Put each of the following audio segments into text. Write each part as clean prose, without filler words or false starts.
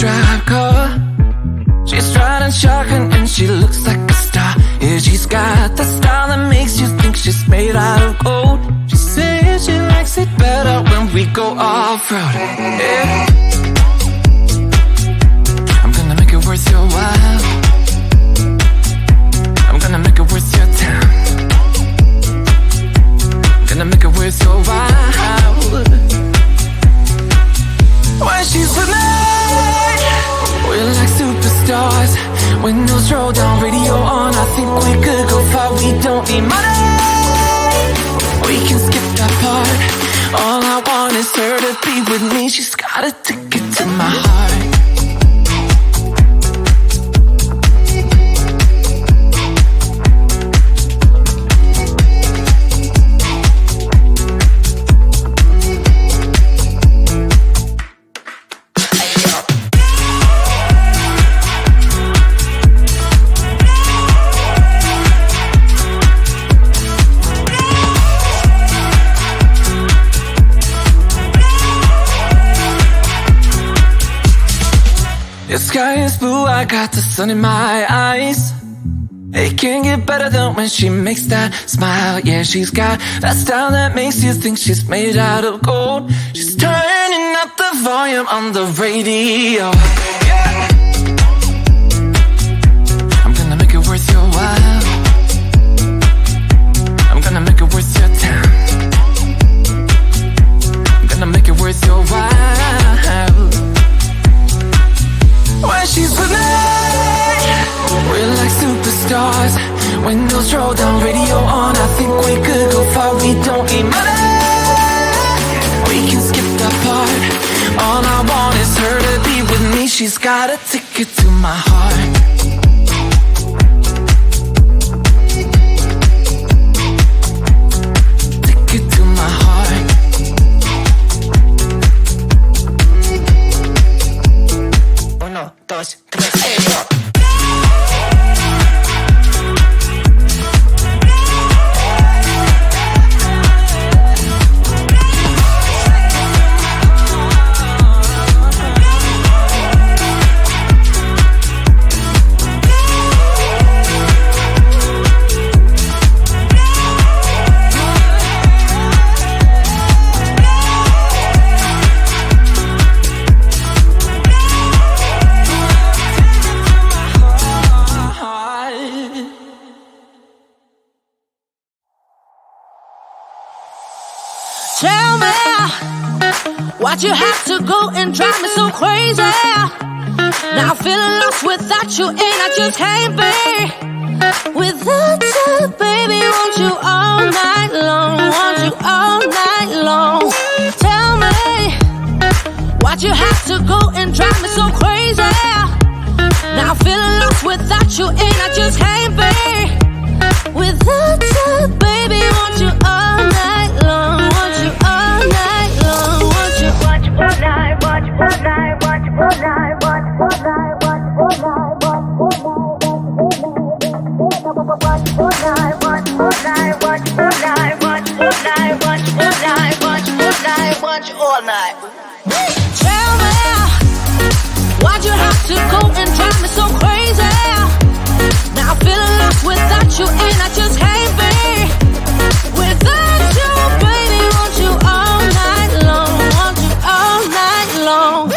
drive car. She's riding shotgun and she looks like a star. Yeah, she's got the style that makes you think she's made out of gold. She says she likes it better when we go off-road. Yeah. I'm gonna make it worth your while. I'm gonna make it worth your time. I'm gonna make it worth your while. When she's with me, we're like superstars. Windows roll down, radio on. I think we could go far. We don't need money. We can skip that part. All I want is her to be with me. She's got a ticket to my heart. The sky is blue, I got the sun in my eyes. It can't get better than when she makes that smile. Yeah, she's got that style that makes you think she's made out of gold. She's turning up the volume on the radio. Yeah. I'm gonna make it worth your while. I'm gonna make it worth your time. I'm gonna make it worth your while. When she's with me, we're like superstars. Windows roll down, radio on. I think we could go far. We don't need money. We can skip that part. All I want is her to be with me. She's got a ticket to my heart. Ticket to my heart. Uno, dos, tres, Tell me, why'd you have to go and drive me so crazy? Now I'm feeling lost without you and I just can't be without you, baby. Want you all night long, want you all night long. Tell me, why'd you have to go and drive me so crazy? Now I'm feeling lost without you and I just can't be without you, baby. Want you all night long, want you all night long, want you all night, want you all night, want you all night, want you all night, want you all night, want you all night, want you all night, want you all night, want you all night, want you all night, want you all night, want you all night. Tell me, why'd you have to go and drive me so crazy? Now I'm feeling lost without you and I just can't be without you, baby. Want you all night long, want you all night long.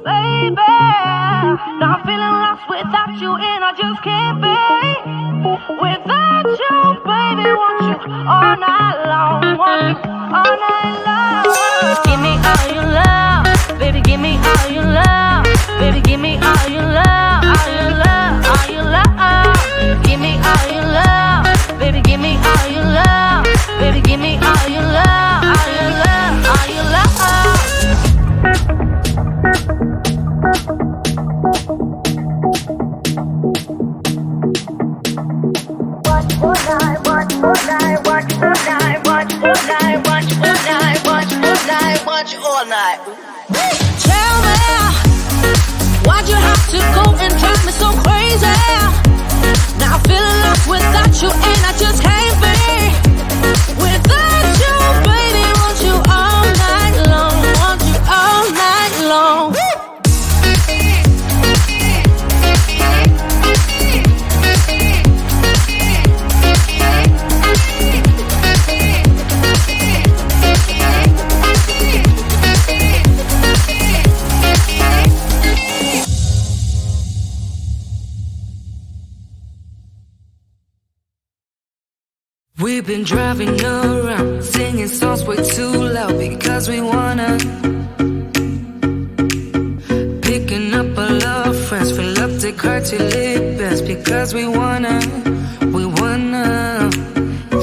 Baby, now I'm feeling lost without you and I just can't be without you, baby. Want you all night long, want you all night long. Give me all your love, baby, give me all your love, baby, give me all your love, all your love, all your love. Give me all your love, baby, give me all your love, baby, give me all your love, all your love, all your love. Watch all night, watch all night, watch all night, watch all night, watch all night, watch got you all night. Tell me, why'd you have to go and drive me so crazy? Now feeling lost without you, and I just can't be without you, baby. Want you all night long, want you all night long. We've been driving around, singing songs way too loud because we wanna. Picking up all our friends, fill up the car till it bends because we wanna.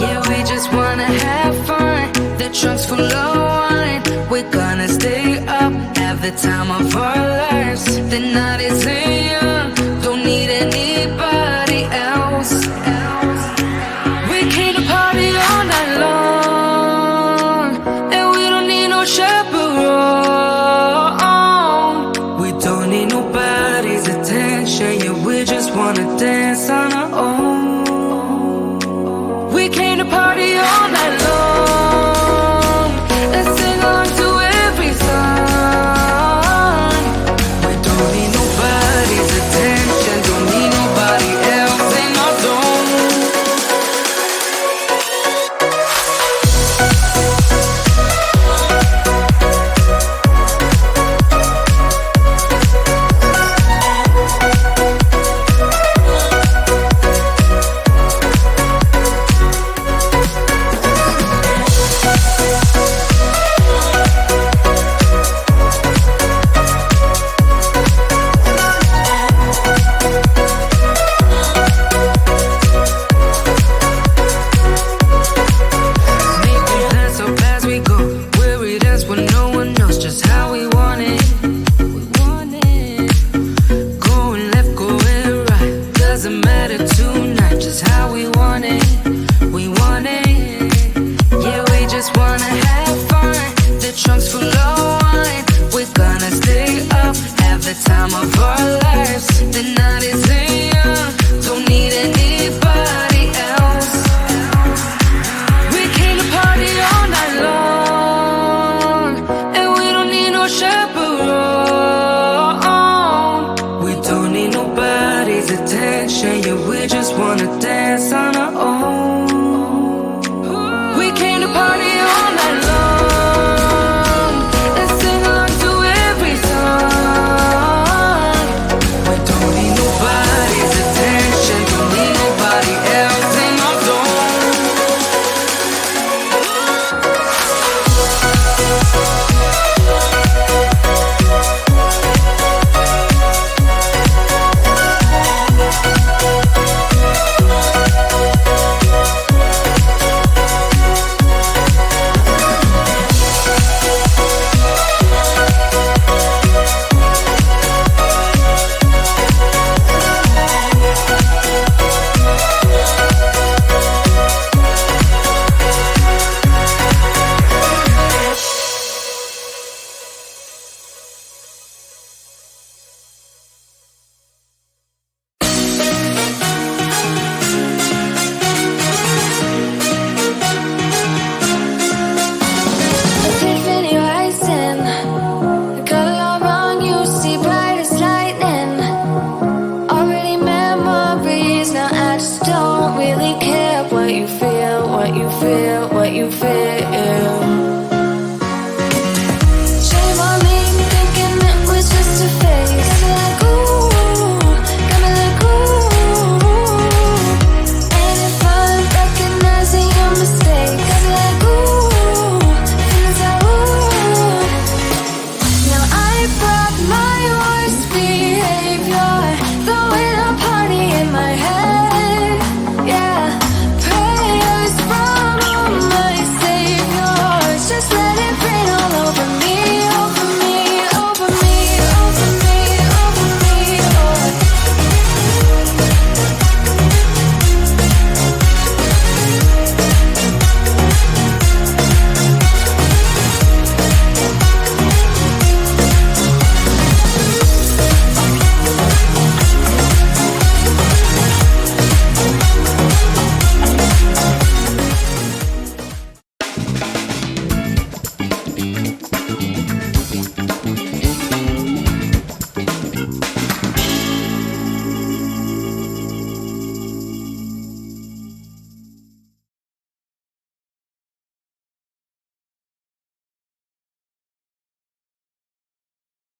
Yeah, we just wanna have fun. The trunk's full of wine. We're gonna stay up, have the time of our lives. The night is young, don't need anybody else. We came to party all night long, and we don't need no chaperone. We don't need nobody's attention, yeah, we just wanna dance on our own. We came to party all night long, and sing along to every song. We don't need nobody's attention, don't need nobody else in our zone. Making plans so fast we go, weary that's when no one knows just how we want it. Going left, going right, doesn't matter tonight, just how we want it. We want it, yeah, we just wanna have fun. The trunk's full of wine, we're gonna stay up, have the time of our lives. The night is young, don't need anybody else. We came to party all night long, and we don't need no chaperone. We don't need nobody's attention, yeah, we just wanna dance on our own. We came to party all night long, and sing along to every song. We don't need nobody's attention, don't need nobody else in our zone. Epiphany rising, got a lot wrong, you see bright as lightning. Already memories, now I just don't really care what you feel, what you feel, what you feel.